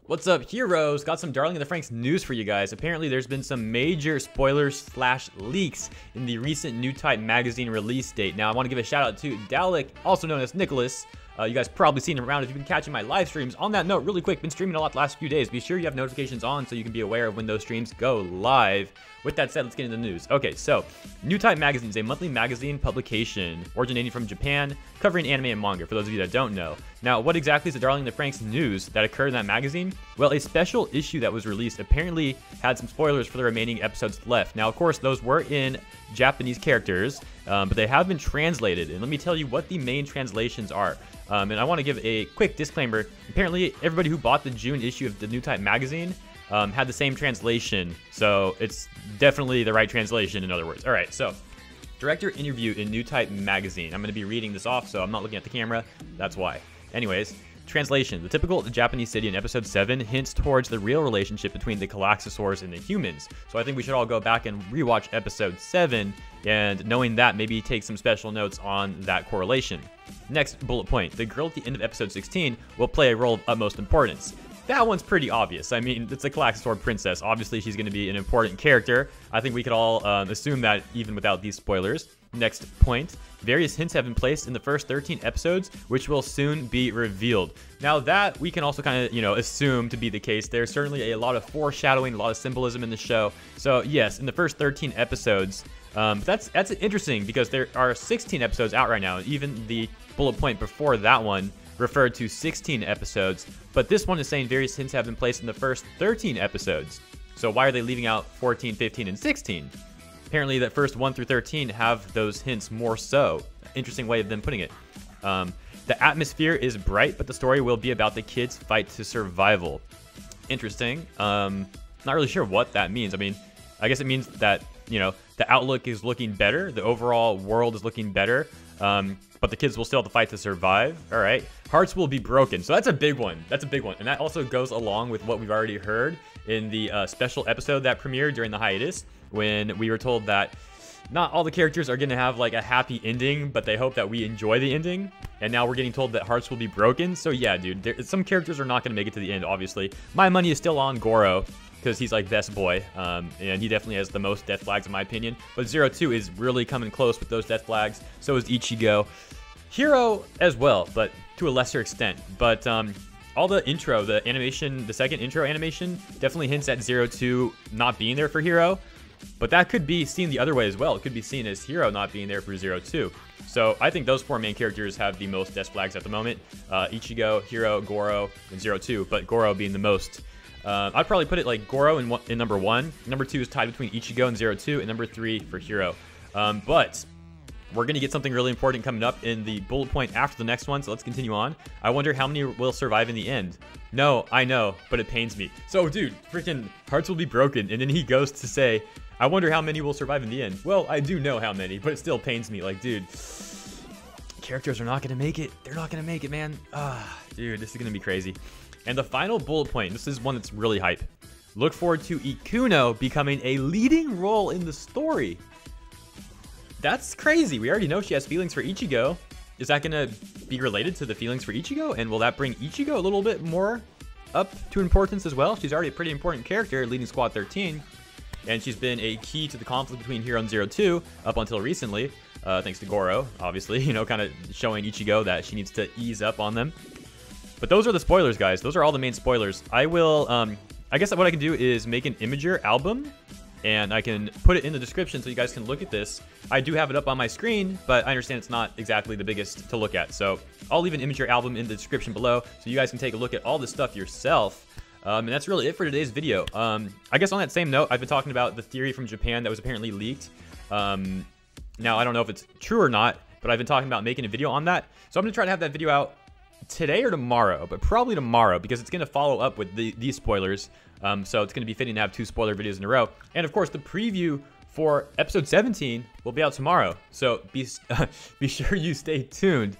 What's up, heroes? Got some Darling in the Franxx news for you guys. Apparently, there's been some major spoilers / leaks in the recent New Type magazine release date. Now, I want to give a shout out to Dalek, also known as Nicholas. You guys probably seen him around if you've been catching my live streams. On that note, really quick, been streaming a lot the last few days. Be sure you have notifications on so you can be aware of when those streams go live. With that said, let's get into the news. Okay, so New Type magazine is a monthly magazine publication originating from Japan, covering anime and manga, for those of you that don't know. Now, what exactly is the Darling in the Franxx news that occurred in that magazine? Well, a special issue that was released apparently had some spoilers for the remaining episodes left. Now, of course, those were in Japanese characters, but they have been translated, and let me tell you what the main translations are. And I want to give a quick disclaimer. Apparently, everybody who bought the June issue of the New Type magazine had the same translation, so it's definitely the right translation, in other words. All right, so director interview in New Type magazine. I'm going to be reading this off, so I'm not looking at the camera. That's why. Anyways, translation. The typical Japanese city in episode 7 hints towards the real relationship between the Galaxosaurs and the humans. So I think we should all go back and rewatch episode 7, and knowing that, maybe take some special notes on that correlation. Next bullet point. The girl at the end of episode 16 will play a role of utmost importance. That one's pretty obvious. I mean, it's a Galaxosaur princess. Obviously, she's going to be an important character. I think we could all assume that even without these spoilers. Next point. Various hints have been placed in the first 13 episodes, which will soon be revealed. Now that we can also kind of, assume to be the case. There's certainly a lot of foreshadowing, a lot of symbolism in the show. So yes, in the first 13 episodes, that's interesting because there are 16 episodes out right now. Even the bullet point before that one referred to 16 episodes, but this one is saying various hints have been placed in the first 13 episodes. So why are they leaving out 14, 15, and 16? Apparently that first 1 through 13 have those hints more so. Interesting way of them putting it. The atmosphere is bright, but the story will be about the kids' fight to survival. Interesting. Not really sure what that means. I mean, I guess it means that, the outlook is looking better. The overall world is looking better. But the kids will still have to fight to survive. All right. Hearts will be broken. So that's a big one. That's a big one. And that also goes along with what we've already heard in the special episode that premiered during the hiatus, when we were told that not all the characters are going to have like a happy ending, but they hope that we enjoy the ending. And now we're getting told that hearts will be broken. So yeah, dude, some characters are not going to make it to the end, obviously. My money is still on Goro, because he's like best boy, and he definitely has the most death flags in my opinion. But 02 is really coming close with those death flags. So is Ichigo. Hero as well, but to a lesser extent. But all the intro, the animation, the second intro animation definitely hints at 02 not being there for Hero. But that could be seen the other way as well. It could be seen as Hero not being there for 02. So I think those 4 main characters have the most death flags at the moment. Ichigo, Hero, Goro, and 02, but Goro being the most. I'd probably put it like Goro in number 1. Number 2 is tied between Ichigo and 02, and number 3 for Hero. But we're going to get something really important coming up in the bullet point after the next one, so let's continue on. I wonder how many will survive in the end. No, I know, but it pains me. So, dude, freaking hearts will be broken, and then he goes to say, I wonder how many will survive in the end. Well, I do know how many, but it still pains me. Like, dude, characters are not going to make it. They're not going to make it, man. Dude, this is going to be crazy. And the final bullet point, this is one that's really hype. Look forward to Ikuno becoming a leading role in the story. That's crazy. We already know she has feelings for Ichigo. Is that going to be related to the feelings for Ichigo? And will that bring Ichigo a little bit more up to importance as well? She's already a pretty important character leading Squad 13. And she's been a key to the conflict between Hero and 02 up until recently. Thanks to Goro, obviously. Kind of showing Ichigo that she needs to ease up on them. But those are the spoilers, guys. Those are all the main spoilers. I will, I guess what I can do is make an Imager album, and I can put it in the description so you guys can look at this. I do have it up on my screen, but I understand it's not exactly the biggest to look at. So I'll leave an Imager album in the description below so you guys can take a look at all this stuff yourself. And that's really it for today's video. I guess on that same note, I've been talking about the theory from Japan that was apparently leaked. Now, I don't know if it's true or not, but I've been talking about making a video on that. So I'm going to try to have that video out today or tomorrow, but probably tomorrow because it's going to follow up with these spoilers. So it's going to be fitting to have 2 spoiler videos in a row. And of course, the preview for episode 17 will be out tomorrow. So be sure you stay tuned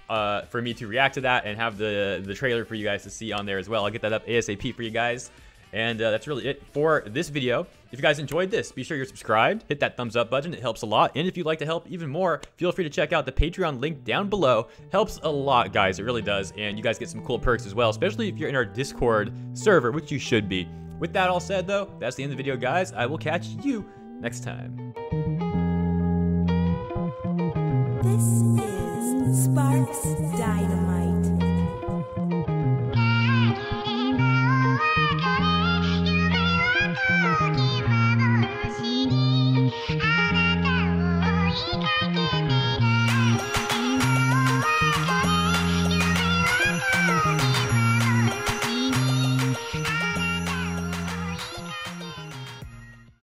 for me to react to that and have the trailer for you guys to see on there as well. I'll get that up ASAP for you guys. And that's really it for this video. If If you guys enjoyed this, be sure you're subscribed, hit that thumbs up button, it helps a lot. And if you'd like to help even more, feel free to check out the Patreon link down below. Helps a lot, guys, it really does. And you guys get some cool perks as well, especially if you're in our Discord server, which you should be. With that all said though, that's the end of the video, guys. I will catch you next time. This is Sparks Dynamite.